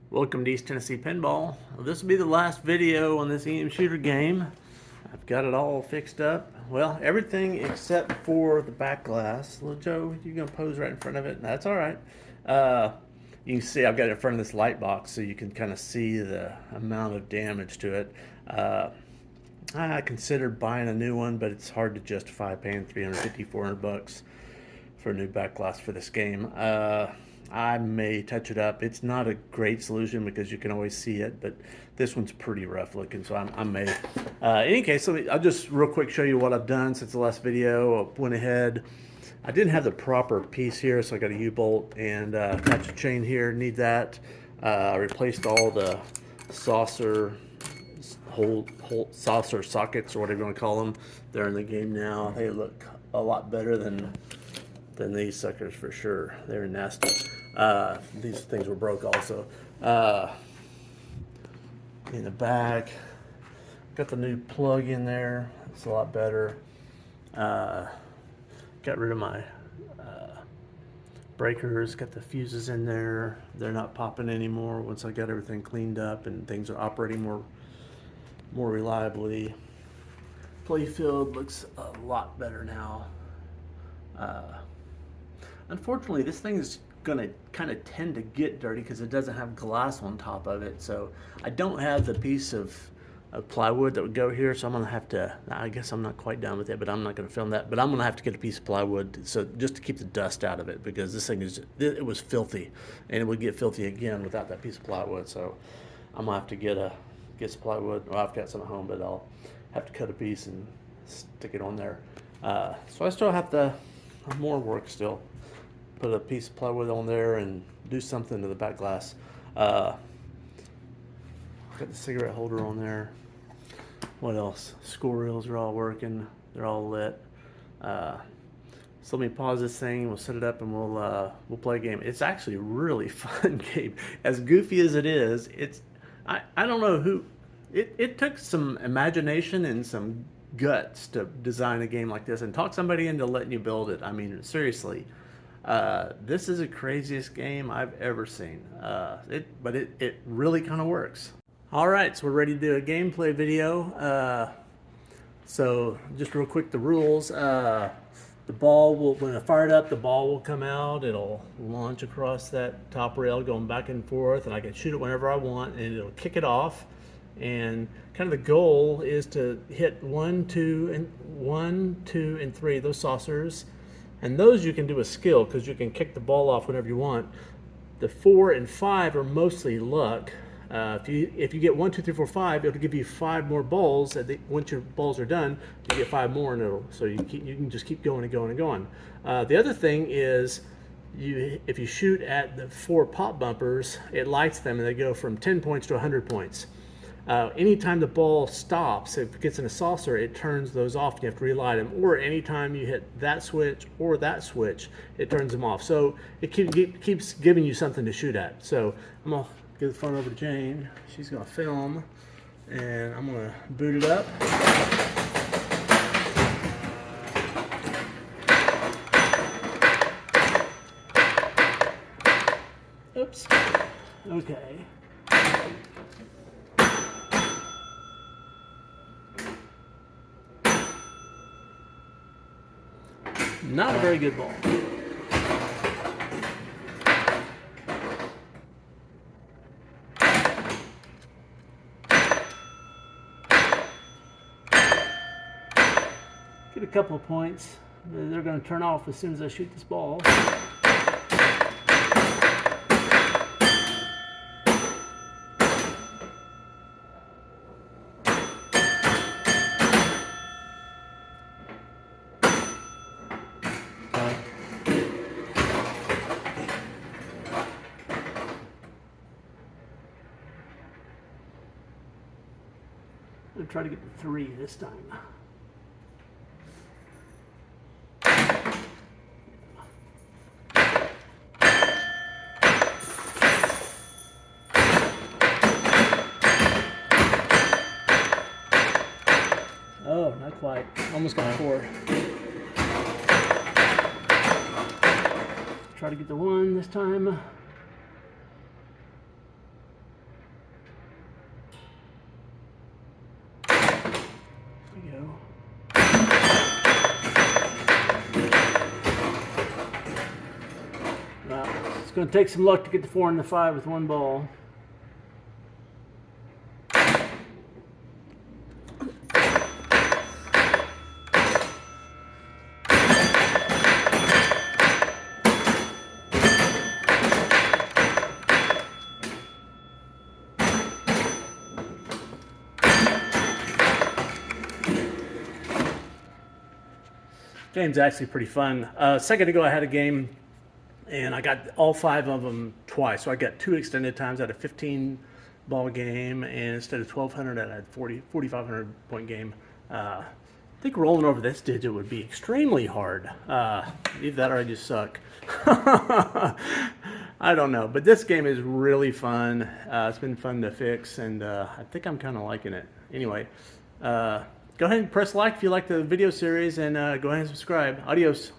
Welcome to East Tennessee Pinball. Well, this will be the last video on this EM Shooter game. I've got it all fixed up. Well, everything except for the back glass. Little Joe, you're going to pose right in front of it? That's all right. You can see I've got it in front of this light box so you can kind of see the amount of damage to it. I considered buying a new one, but it's hard to justify paying $350, $400 for a new back glass for this game. I may touch it up. It's not a great solution because you can always see it, but this one's pretty rough looking, so I may. In any case, I'll just real quick show you what I've done since the last video. I went ahead. I didn't have the proper piece here, so I got a U-bolt and attach a chain here. Need that. I replaced all the saucer whole saucer sockets or whatever you want to call them. They're in the game now. They look a lot better than these suckers for sure. They're nasty. These things were broke also. In the back, got the new plug in there. It's a lot better. Got rid of my breakers. Got the fuses in there. They're not popping anymore once I got everything cleaned up and things are operating more reliably. Playfield looks a lot better now. Unfortunately, this thing is going to kind of tend to get dirty because it doesn't have glass on top of it. So I don't have the piece of plywood that would go here. So I'm going to have to, I guess I'm not quite done with it, but I'm not going to film that. But I'm going to have to get a piece of plywood so just to keep the dust out of it, because this thing it was filthy, and it would get filthy again without that piece of plywood. So I'm going to have to get some plywood. Well, I've got some at home, but I'll have to cut a piece and stick it on there. So I still have more work still. Put a piece of plywood on there and do something to the back glass. Got the cigarette holder on there. What else? Score reels are all working. They're all lit. So let me pause this thing. We'll set it up and we'll play a game. It's actually a really fun game. As goofy as it is, I don't know who. It took some imagination and some guts to design a game like this and talk somebody into letting you build it. I mean, seriously. This is the craziest game I've ever seen. But it really kind of works. All right, so we're ready to do a gameplay video. So just real quick, the rules. The ball will, when I fire it up, the ball will come out. It'll launch across that top rail going back and forth, and I can shoot it whenever I want, and it'll kick it off. And kind of the goal is to hit 1, 2, and 3, those saucers. And those you can do a skill because you can kick the ball off whenever you want. The 4 and 5 are mostly luck. If you get 1, 2, 3, 4, 5, it'll give you 5 more balls. Once your balls are done, you get 5 more, and so you can just keep going and going and going. The other thing is, if you shoot at the 4 pop bumpers, it lights them, and they go from 10 points to 100 points. Anytime the ball stops, if it gets in a saucer, it turns those off. You have to relight them. Or anytime you hit that switch or that switch, it turns them off. So it keeps giving you something to shoot at. So I'm going to give the phone over to Jane. She's going to film, and I'm going to boot it up. Oops. Okay. Not a very good ball. Get a couple of points. They're going to turn off as soon as I shoot this ball. I'm going to try to get the 3 this time. Oh, not quite. Almost got 4. Try to get the 1 this time. going to take some luck to get the 4 and the 5 with one ball. Game's actually pretty fun. A second ago I had a game and I got all 5 of them twice. So I got 2 extended times at a 15 ball game, and instead of 1,200 I had 4,500 point game. I think rolling over this digit would be extremely hard. Either that or I just suck. I don't know, but this game is really fun. It's been fun to fix, and I think I'm kind of liking it. Anyway, go ahead and press like if you like the video series, and go ahead and subscribe. Adios.